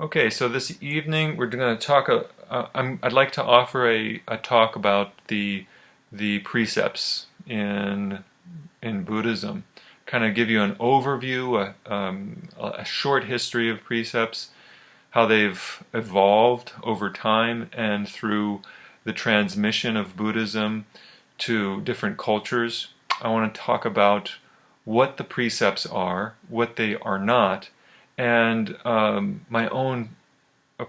Okay, so this evening we're going to talk. I'd like to offer a talk about the precepts in Buddhism. Kind of give you an overview, a short history of precepts, how they've evolved over time and through the transmission of Buddhism to different cultures. I want to talk about what the precepts are, what they are not, and my own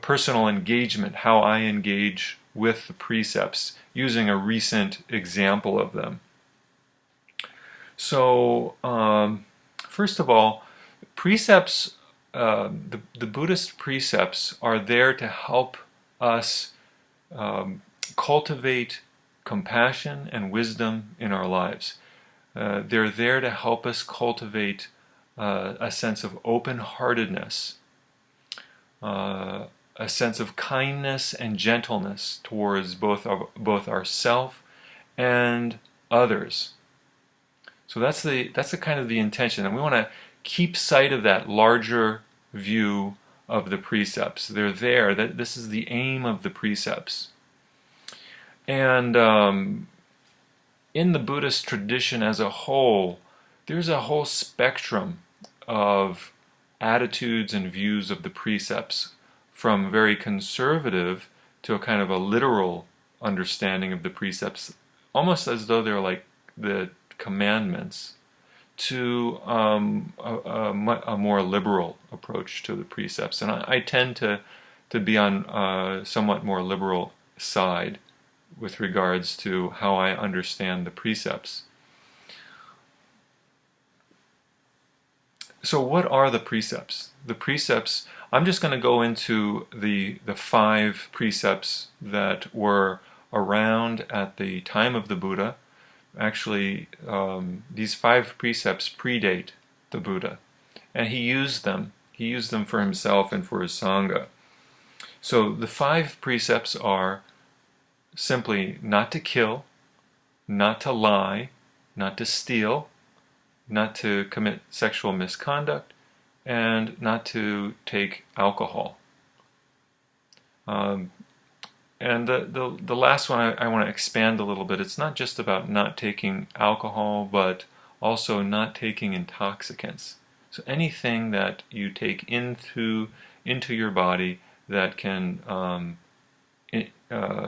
personal engagement, how I engage with the precepts, using a recent example of them. So, first of all, precepts, the Buddhist precepts are there to help us cultivate compassion and wisdom in our lives. They're there to help us cultivate a sense of open-heartedness, a sense of kindness and gentleness towards both ourself and others. So that's the kind of the intention, and we want to keep sight of that larger view of the precepts. They're there. That this is the aim of the precepts, and in the Buddhist tradition as a whole, there's a whole spectrum of attitudes and views of the precepts, from very conservative to a kind of a literal understanding of the precepts, almost as though they're like the commandments, to a more liberal approach to the precepts. And I tend to be on somewhat more liberal side with regards to how I understand the precepts. So what are the precepts? The precepts, I'm just going to go into the 5 precepts that were around at the time of the Buddha. Actually, these 5 precepts predate the Buddha, and he used them. He used them for himself and for his Sangha. So the 5 precepts are simply not to kill, not to lie, not to steal, not to commit sexual misconduct, and not to take alcohol. And the last one I want to expand a little bit. It's not just about not taking alcohol, but also not taking intoxicants. So anything that you take into your body that can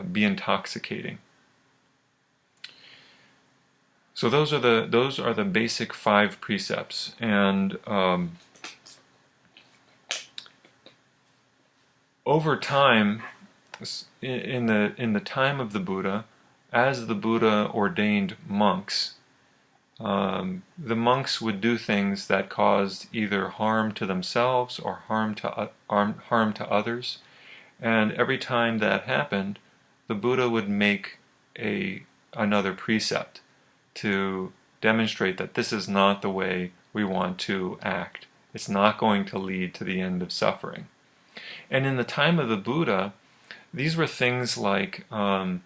be intoxicating. So those are the basic 5 precepts, and over time, in the time of the Buddha, as the Buddha ordained monks, the monks would do things that caused either harm to themselves or harm to others, and every time that happened, the Buddha would make another precept to demonstrate that this is not the way we want to act. It's not going to lead to the end of suffering. And in the time of the Buddha, these were things like not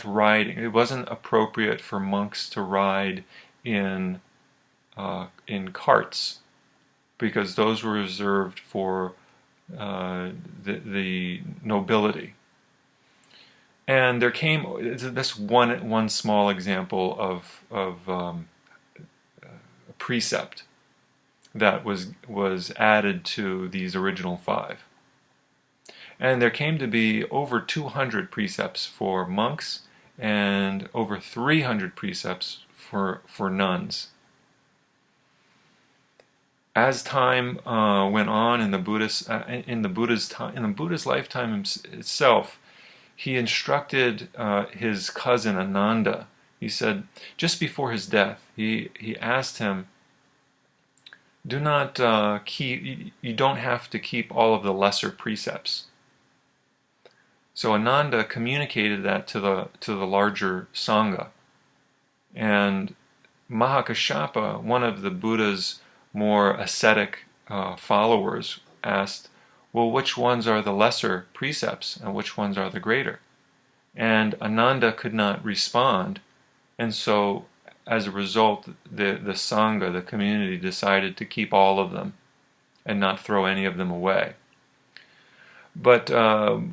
riding. It wasn't appropriate for monks to ride in carts, because those were reserved for the nobility. And there came this one small example of a precept that was added to these original 5. And there came to be over 200 precepts for monks and over 300 precepts for nuns. As time went on in the Buddha's lifetime itself, he instructed his cousin Ananda. He said, just before his death, he asked him, "Do not you don't have to keep all of the lesser precepts." So Ananda communicated that to the larger Sangha, and Mahakāssyapa, one of the Buddha's more ascetic followers, asked, well, which ones are the lesser precepts and which ones are the greater? And Ananda could not respond, and so as a result, the Sangha, the community, decided to keep all of them. and not throw any of them away. But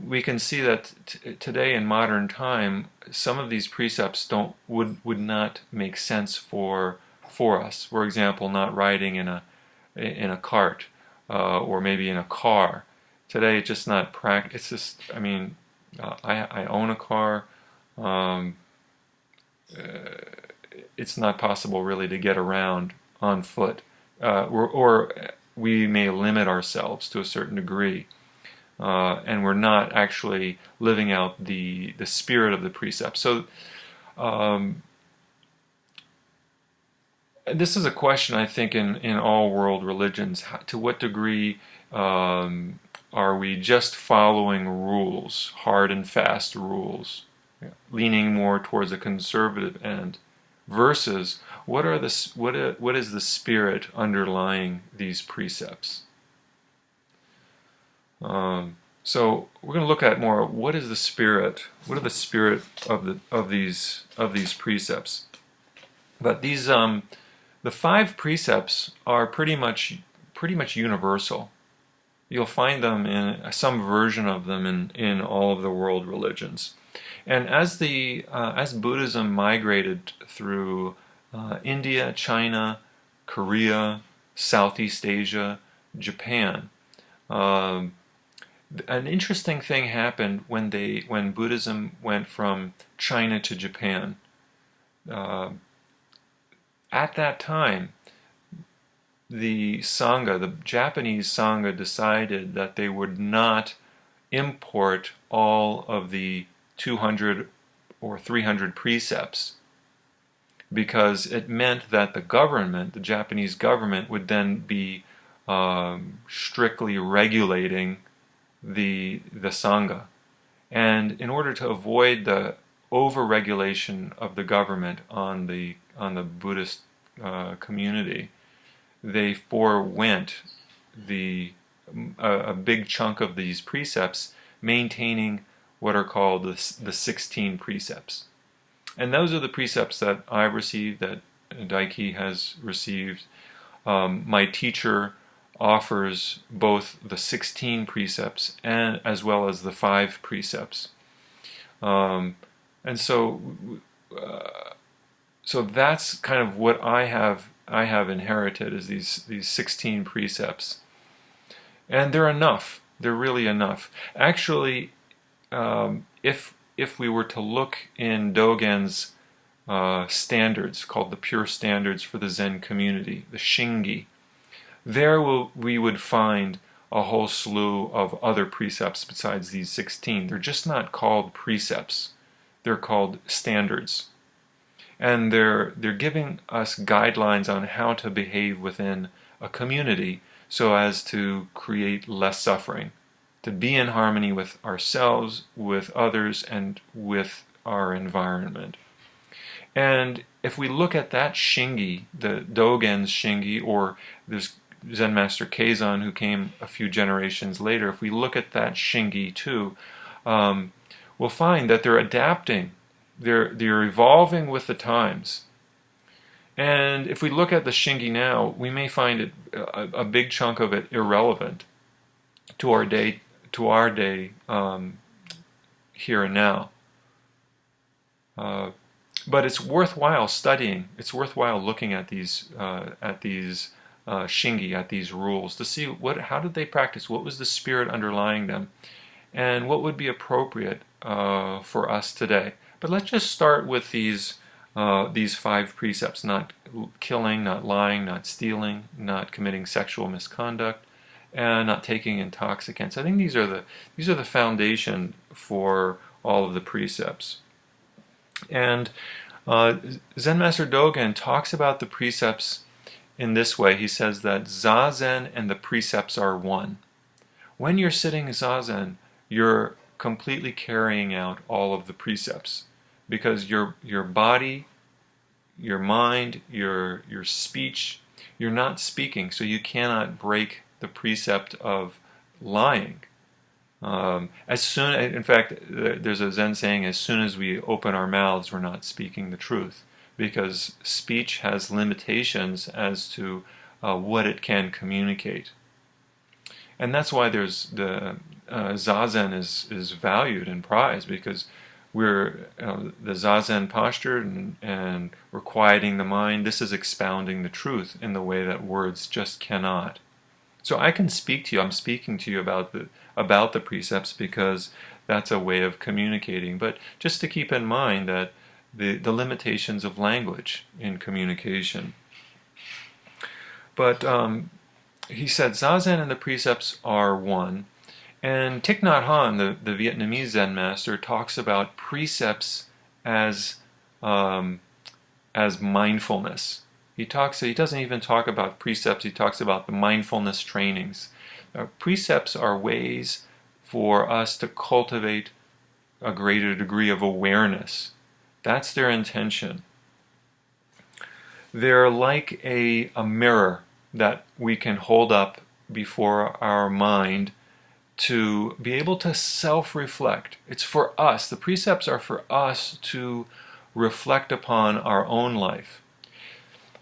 we can see that today in modern time, some of these precepts would not make sense for us. For example, not riding in a cart or maybe in a car. Today, it's just not practical. It's just, I mean, I own a car. It's not possible really to get around on foot, or we may limit ourselves to a certain degree. And we're not actually living out the spirit of the precepts. So this is a question, I think, in all world religions. To what degree are we just following rules, hard and fast rules, leaning more towards a conservative end, versus what is the spirit underlying these precepts? So we're going to look at more. What is the spirit? What are the spirit of these precepts? But these the 5 precepts are pretty much universal. You'll find them in some version of them in all of the world religions. And as Buddhism migrated through India, China, Korea, Southeast Asia, Japan, an interesting thing happened when Buddhism went from China to Japan. At that time, the Sangha, the Japanese Sangha, decided that they would not import all of the 200 or 300 precepts, because it meant that the government, the Japanese government, would then be strictly regulating the Sangha. And in order to avoid the over-regulation of the government on the Buddhist community, they forewent a big chunk of these precepts, maintaining what are called the 16 precepts. And those are the precepts that I've received, that Daiki has received. My teacher offers both the 16 precepts and as well as the 5 precepts. And so that's kind of what I have inherited, is these 16 precepts. And they're enough. They're really enough. Actually, if we were to look in Dogen's standards, called the Pure Standards for the Zen Community, the Shingi, there we would find a whole slew of other precepts besides these 16. They're just not called precepts. They're called standards. And they're giving us guidelines on how to behave within a community so as to create less suffering, to be in harmony with ourselves, with others, and with our environment. And if we look at that Shingi, the Dogen's Shingi, or there's Zen Master Keizan, who came a few generations later, if we look at that Shingi too, we'll find that they're adapting. They're evolving with the times. And if we look at the Shingi now, we may find it a big chunk of it irrelevant to our day here and now. But it's worthwhile studying. It's worthwhile looking at these Shingi, at these rules, to see how did they practice, what was the spirit underlying them, and what would be appropriate for us today. But let's just start with these 5 precepts: not killing, not lying, not stealing, not committing sexual misconduct, and not taking intoxicants. I think these are the foundation for all of the precepts. And Zen Master Dogen talks about the precepts in this way. He says that Zazen and the precepts are one. When you're sitting Zazen, you're completely carrying out all of the precepts, because your body, your mind, your speech, you're not speaking, so you cannot break the precept of lying. In fact, there's a Zen saying, as soon as we open our mouths, we're not speaking the truth, because speech has limitations as to what it can communicate. And that's why there's the Zazen is valued and prized, because we're the Zazen posture, and we're quieting the mind. This is expounding the truth in the way that words just cannot. So I can speak to you. I'm speaking to you about the precepts because that's a way of communicating. But just to keep in mind that the limitations of language in communication. But he said Zazen and the precepts are one. And Thich Nhat Hanh, the Vietnamese Zen master, talks about precepts as mindfulness. He doesn't even talk about precepts. He talks about the mindfulness trainings. Precepts are ways for us to cultivate a greater degree of awareness. That's their intention. They're like a mirror that we can hold up before our mind to be able to self-reflect. It's for us. The precepts are for us to reflect upon our own life.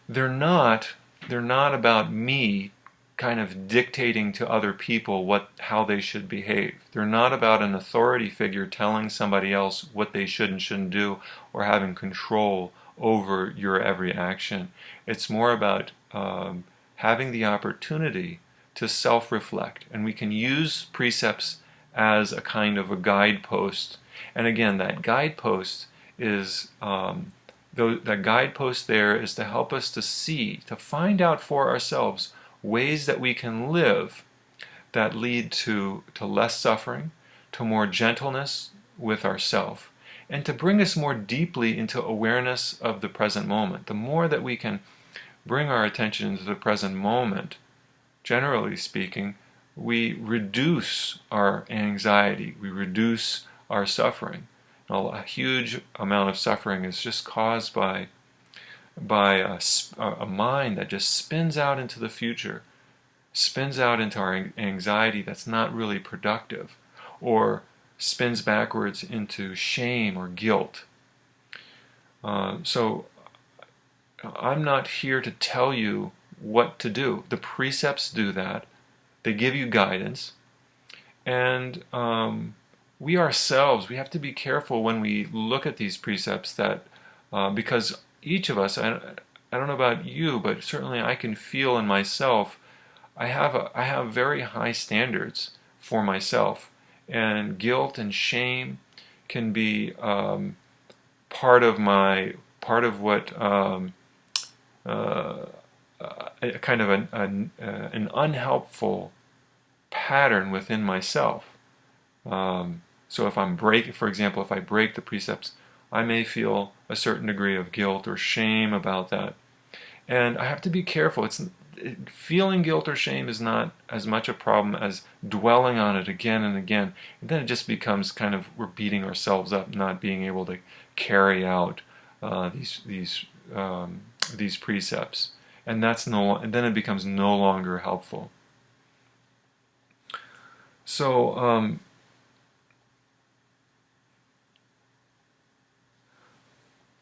They're not about me kind of dictating to other people how they should behave. They're not about an authority figure telling somebody else what they should and shouldn't do, or having control over your every action. It's more about having the opportunity to self-reflect, and we can use precepts as a kind of a guidepost. And again, that guidepost is that guidepost there is to help us to find out for ourselves ways that we can live that lead to less suffering, to more gentleness with ourself, and to bring us more deeply into awareness of the present moment. The more that we can bring our attention into the present moment, generally speaking, we reduce our anxiety, we reduce our suffering. A huge amount of suffering is just caused by a mind that just spins out into the future, spins out into our anxiety that's not really productive, or spins backwards into shame or guilt. So I'm not here to tell you what to do. The precepts do that. They give you guidance. And we ourselves, we have to be careful when we look at these precepts that, because each of us, I don't know about you, but certainly I can feel in myself, I have very high standards for myself, and guilt and shame can be part of what kind of an unhelpful pattern within myself. So if for example, if I break the precepts, I may feel a certain degree of guilt or shame about that. And I have to be careful. Feeling guilt or shame is not as much a problem as dwelling on it again and again. And then it just becomes kind of, we're beating ourselves up, not being able to carry out these precepts. And then it becomes no longer helpful. So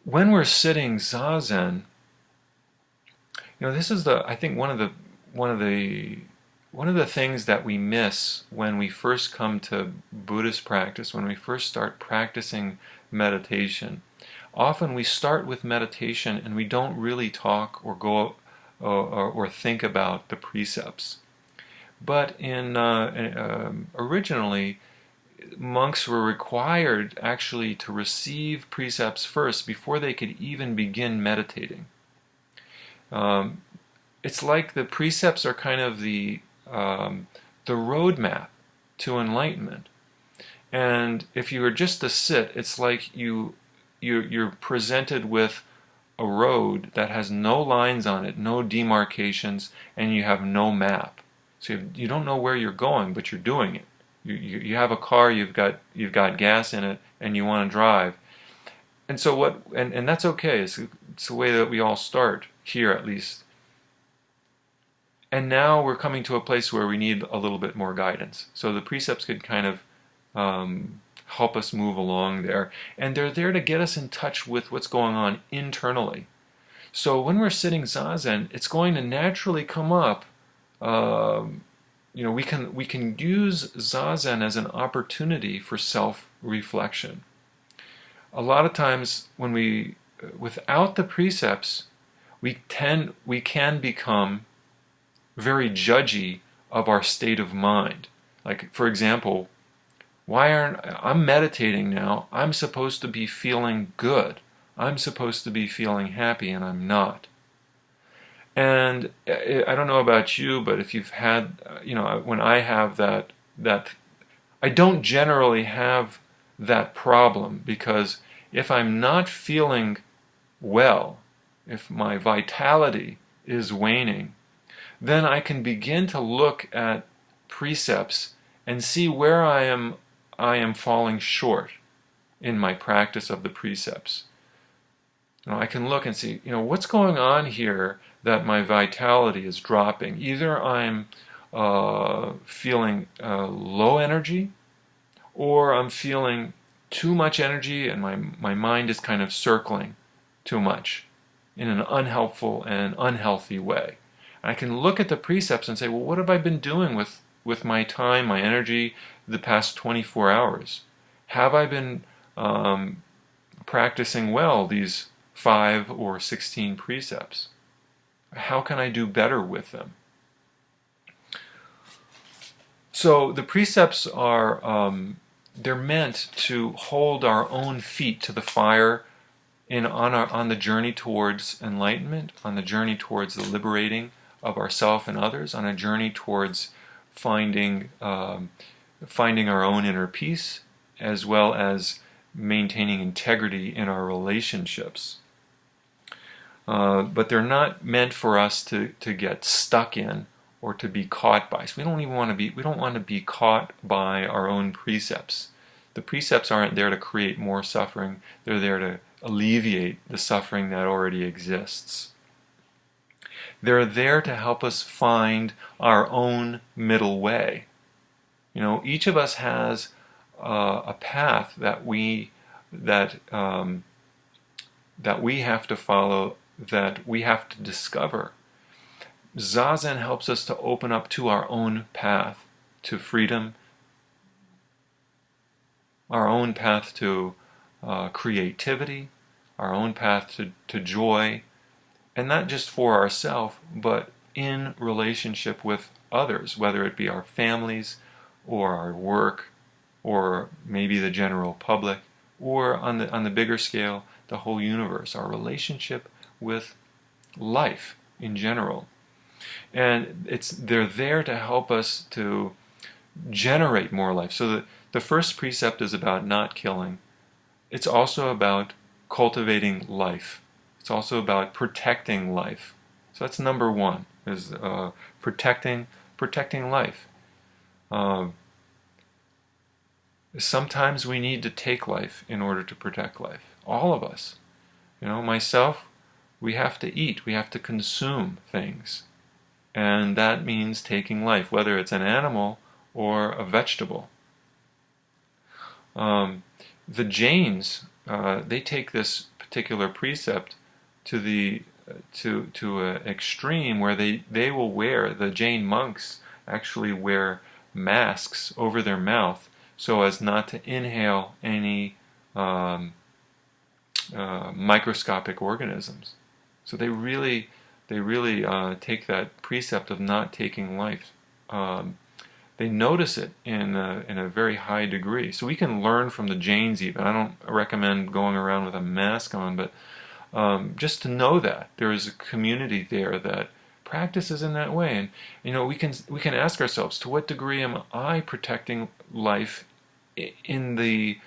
when we're sitting zazen, this is I think one of the things that we miss when we first come to Buddhist practice, when we first start practicing meditation. Often we start with meditation and we don't really talk or go or think about the precepts. But originally, monks were required actually to receive precepts first before they could even begin meditating. It's like the precepts are kind of the roadmap to enlightenment. And if you were just to sit, it's like you're presented with a road that has no lines on it, no demarcations, and you have no map. So you don't know where you're going, but you're doing it. You have a car, you've got gas in it, and you want to drive. And so and that's okay. It's the way that we all start here, at least. And now we're coming to a place where we need a little bit more guidance. So the precepts could kind of help us move along there. And they're there to get us in touch with what's going on internally. So when we're sitting zazen, it's going to naturally come up we can use zazen as an opportunity for self-reflection. A lot of times when without the precepts, we can become very judgy of our state of mind. Like, for example, I'm meditating now, I'm supposed to be feeling good. I'm supposed to be feeling happy, and I'm not. And I don't know about you, but if you've had, when I have that, I don't generally have that problem, because if I'm not feeling well, if my vitality is waning, then I can begin to look at precepts and see where I am falling short in my practice of the precepts. I can look and see, what's going on here that my vitality is dropping. Either I'm feeling low energy, or I'm feeling too much energy and my mind is kind of circling too much in an unhelpful and unhealthy way. And I can look at the precepts and say, well, what have I been doing with my time, my energy, the past 24 hours? Have I been practicing well these 5 or 16 precepts? How can I do better with them? So the precepts are, they're meant to hold our own feet to the fire on the journey towards enlightenment, on the journey towards the liberating of ourself and others, on a journey towards finding our own inner peace, as well as maintaining integrity in our relationships. But they're not meant for us to get stuck in or to be caught by. So we don't want to be caught by our own precepts. The precepts aren't there to create more suffering. They're there to alleviate the suffering that already exists. They're there to help us find our own middle way. Each of us has a path that we have to follow, that we have to discover. Zazen helps us to open up to our own path to freedom, our own path to creativity, our own path to joy, and not just for ourselves, but in relationship with others, whether it be our families or our work, or maybe the general public, or on the bigger scale, the whole universe, our relationship with life in general. And they're there to help us to generate more life. So the first precept is about not killing. It's also about cultivating life. It's also about protecting life. So that's number one, is protecting life. Sometimes we need to take life in order to protect life. All of us. Myself, we have to eat. We have to consume things. And that means taking life, whether it's an animal or a vegetable. The Jains, they take this particular precept to an extreme where they will wear, the Jain monks actually wear masks over their mouth so as not to inhale any microscopic organisms. So they really take that precept of not taking life. They notice it in a very high degree. So we can learn from the Jains even. I don't recommend going around with a mask on, but just to know that there is a community there that practices in that way. And we can ask ourselves, to what degree am I protecting life in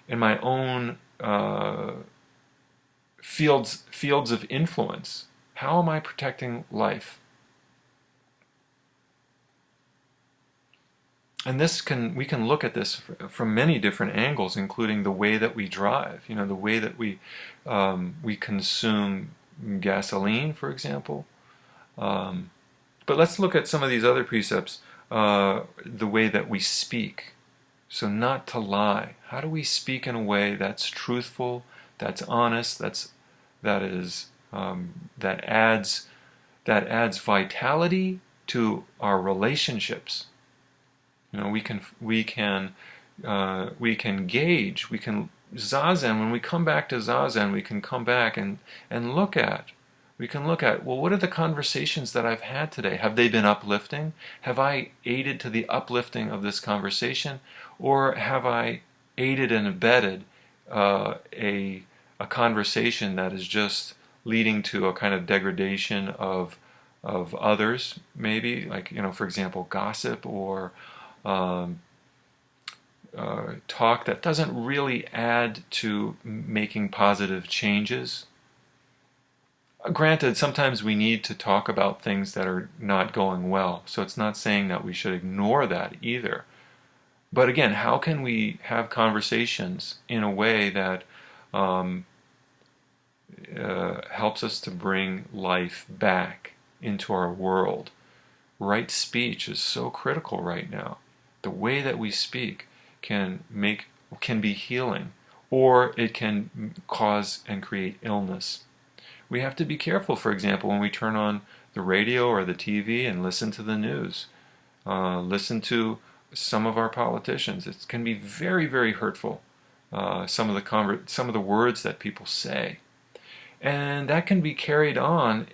my own fields of influence? How am I protecting life? And we can look at this from many different angles, including the way that we drive. The way that we consume gasoline, for example. But let's look at some of these other precepts. The way that we speak. So not to lie. How do we speak in a way that's truthful, that's honest, that adds vitality to our relationships. We can gauge, we can zazen. When we come back to zazen, we can come back and look at. We can look at, well, what are the conversations that I've had today? Have they been uplifting? Have I aided to the uplifting of this conversation, or have I aided and abetted a conversation that is just leading to a kind of degradation of others, maybe, like, for example, gossip or talk that doesn't really add to making positive changes. Granted, sometimes we need to talk about things that are not going well, so it's not saying that we should ignore that either. But again, how can we have conversations in a way that helps us to bring life back into our world? Right speech is so critical right now. The way that we speak can be healing, or it can cause and create illness. We have to be careful, for example, when we turn on the radio or the TV and listen to the news, listen to some of our politicians. It can be very, very hurtful, some of the words that people say. And that can be carried on.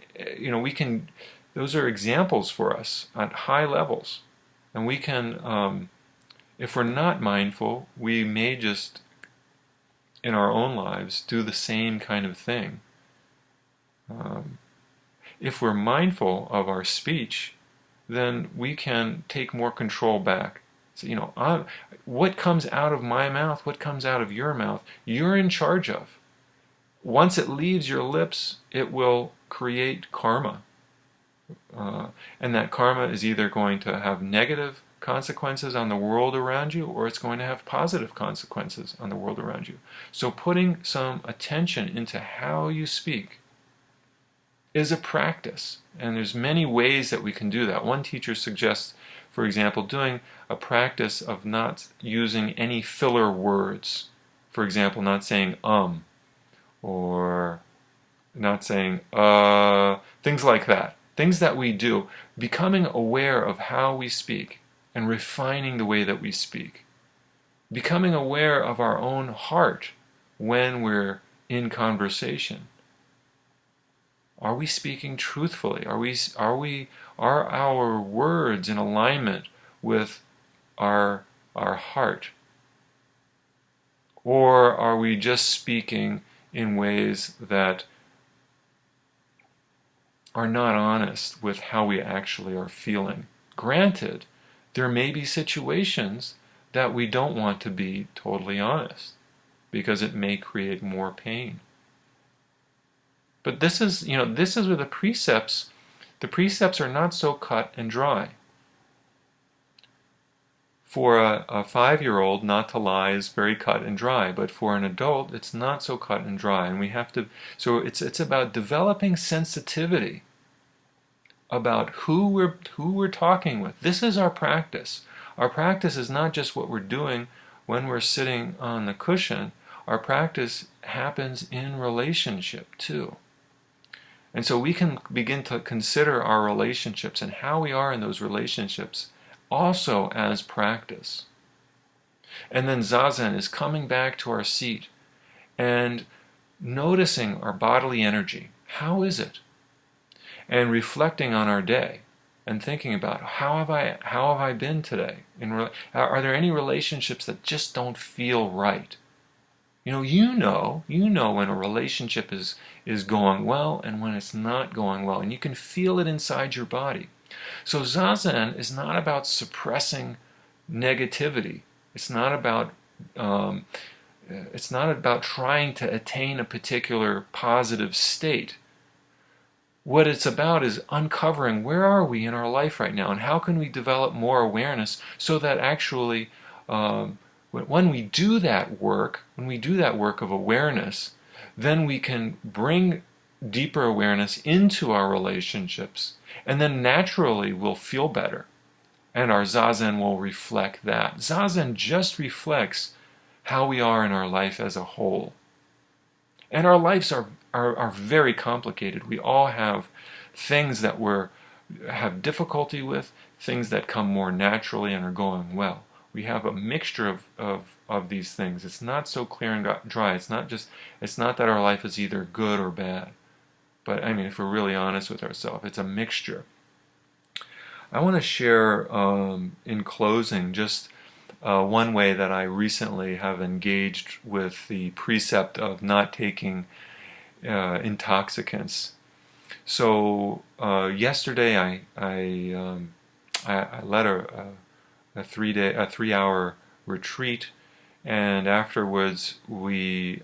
Those are examples for us at high levels. And we can, if we're not mindful, we may just, in our own lives, do the same kind of thing. If we're mindful of our speech, then we can take more control back. So, what comes out of my mouth, what comes out of your mouth, you're in charge of. Once it leaves your lips, it will create karma. And that karma is either going to have negative consequences on the world around you, or it's going to have positive consequences on the world around you. So putting some attention into how you speak is a practice, and there's many ways that we can do that. One teacher suggests, for example, doing a practice of not using any filler words. For example, not saying or not saying things like that. Things that we do, becoming aware of how we speak and refining the way that we speak. Becoming aware of our own heart when we're in conversation. Are we speaking truthfully? Are our words in alignment with our heart? Or are we just speaking in ways that are not honest with how we actually are feeling? Granted, there may be situations that we don't want to be totally honest, because it may create more pain. But this is where the precepts are not so cut and dry. For a 5-year-old, not to lie is very cut and dry, but for an adult, it's not so cut and dry, and we have to. So it's about developing sensitivity about who we're talking with. This is our practice. Our practice is not just what we're doing when we're sitting on the cushion. Our practice happens in relationship too. And so we can begin to consider our relationships and how we are in those relationships also as practice. And then zazen is coming back to our seat and noticing our bodily energy. How is it? And reflecting on our day and thinking about how have I been today? Are there any relationships that just don't feel right? You know when a relationship is going well and when it's not going well, and you can feel it inside your body. So zazen is not about suppressing negativity. It's not about trying to attain a particular positive state. What it's about is uncovering where are we in our life right now, and how can we develop more awareness so that actually when we do that work of awareness, then we can bring deeper awareness into our relationships, and then naturally we'll feel better, and our zazen will reflect that. Zazen just reflects how we are in our life as a whole. And our lives are very complicated. We all have things that we're have difficulty with, things that come more naturally and are going well. We have a mixture of these things. It's not so clear and dry. It's not that our life is either good or bad. But I mean, if we're really honest with ourselves, it's a mixture. I want to share in closing just one way that I recently have engaged with the precept of not taking intoxicants. So yesterday I led a 3-hour retreat, and afterwards my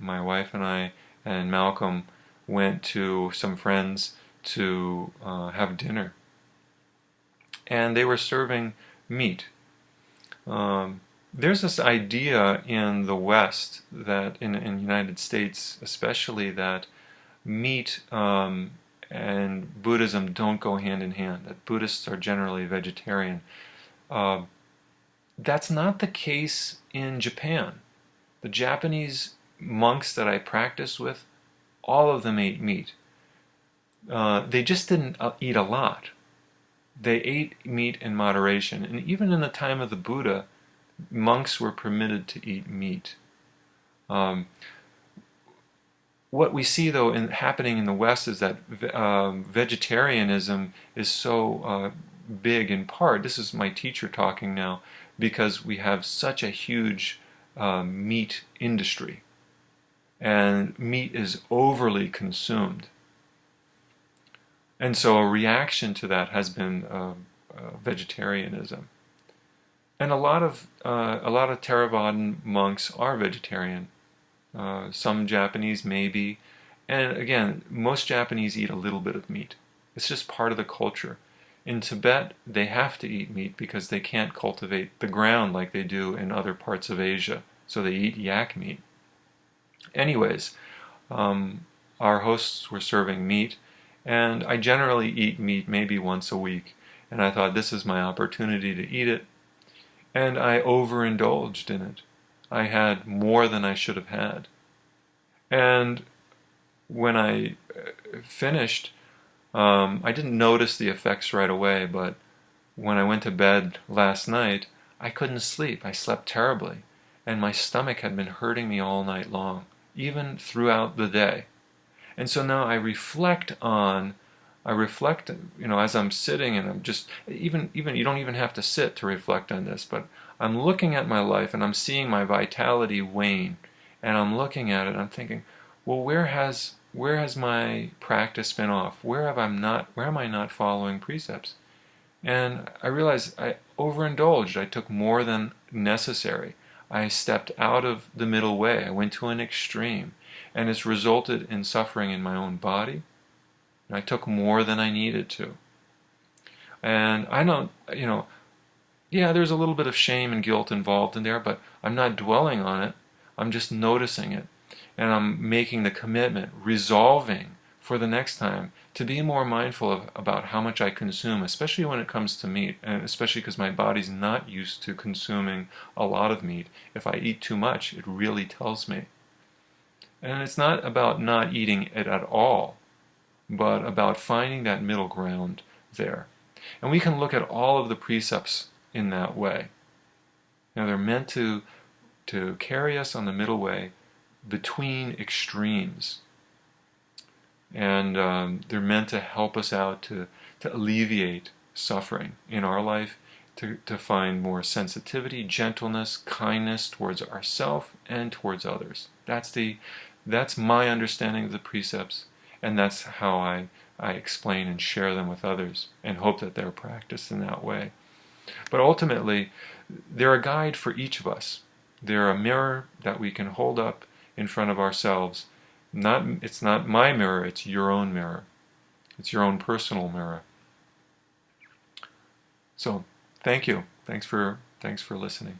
wife and I and Malcolm went to some friends to have dinner, and they were serving meat. There's this idea in the West, that in the United States especially, that meat and Buddhism don't go hand in hand, that Buddhists are generally vegetarian. That's not the case in Japan. The Japanese monks that I practiced with, all of them ate meat. They just didn't eat a lot. They ate meat in moderation. And even in the time of the Buddha, monks were permitted to eat meat. What we see, though, happening in the West is that vegetarianism is so big, in part, this is my teacher talking now, because we have such a huge meat industry, and meat is overly consumed. And so a reaction to that has been vegetarianism. And a lot of Theravadan monks are vegetarian. Some Japanese maybe, and again, most Japanese eat a little bit of meat. It's just part of the culture. In Tibet, they have to eat meat because they can't cultivate the ground like they do in other parts of Asia, so they eat yak meat. Anyways, our hosts were serving meat, and I generally eat meat maybe once a week, and I thought this is my opportunity to eat it, and I overindulged in it. I had more than I should have had. And when I finished, I didn't notice the effects right away, but when I went to bed last night, I couldn't sleep. I slept terribly, and my stomach had been hurting me all night long, even throughout the day. And so now I reflect, as I'm sitting, and I'm just, even you don't even have to sit to reflect on this, but I'm looking at my life and I'm seeing my vitality wane, and I'm looking at it and I'm thinking, well, where has my practice been off? Where am I not following precepts? And I realized I overindulged. I took more than necessary. I stepped out of the middle way. I went to an extreme, and it's resulted in suffering in my own body. And I took more than I needed to. And I don't, yeah, there's a little bit of shame and guilt involved in there, but I'm not dwelling on it. I'm just noticing it. And I'm making the commitment, resolving for the next time to be more mindful about how much I consume, especially when it comes to meat, and especially because my body's not used to consuming a lot of meat. If I eat too much, it really tells me. And it's not about not eating it at all, but about finding that middle ground there. And we can look at all of the precepts in that way. They're meant to carry us on the middle way between extremes. And they're meant to help us out to alleviate suffering in our life, to find more sensitivity, gentleness, kindness towards ourselves and towards others. That's my understanding of the precepts, and that's how I explain and share them with others, and hope that they're practiced in that way. But ultimately, they're a guide for each of us. They're a mirror that we can hold up in front of ourselves. It's not my mirror, it's your own mirror. It's your own personal mirror. So, thank you. Thanks for listening.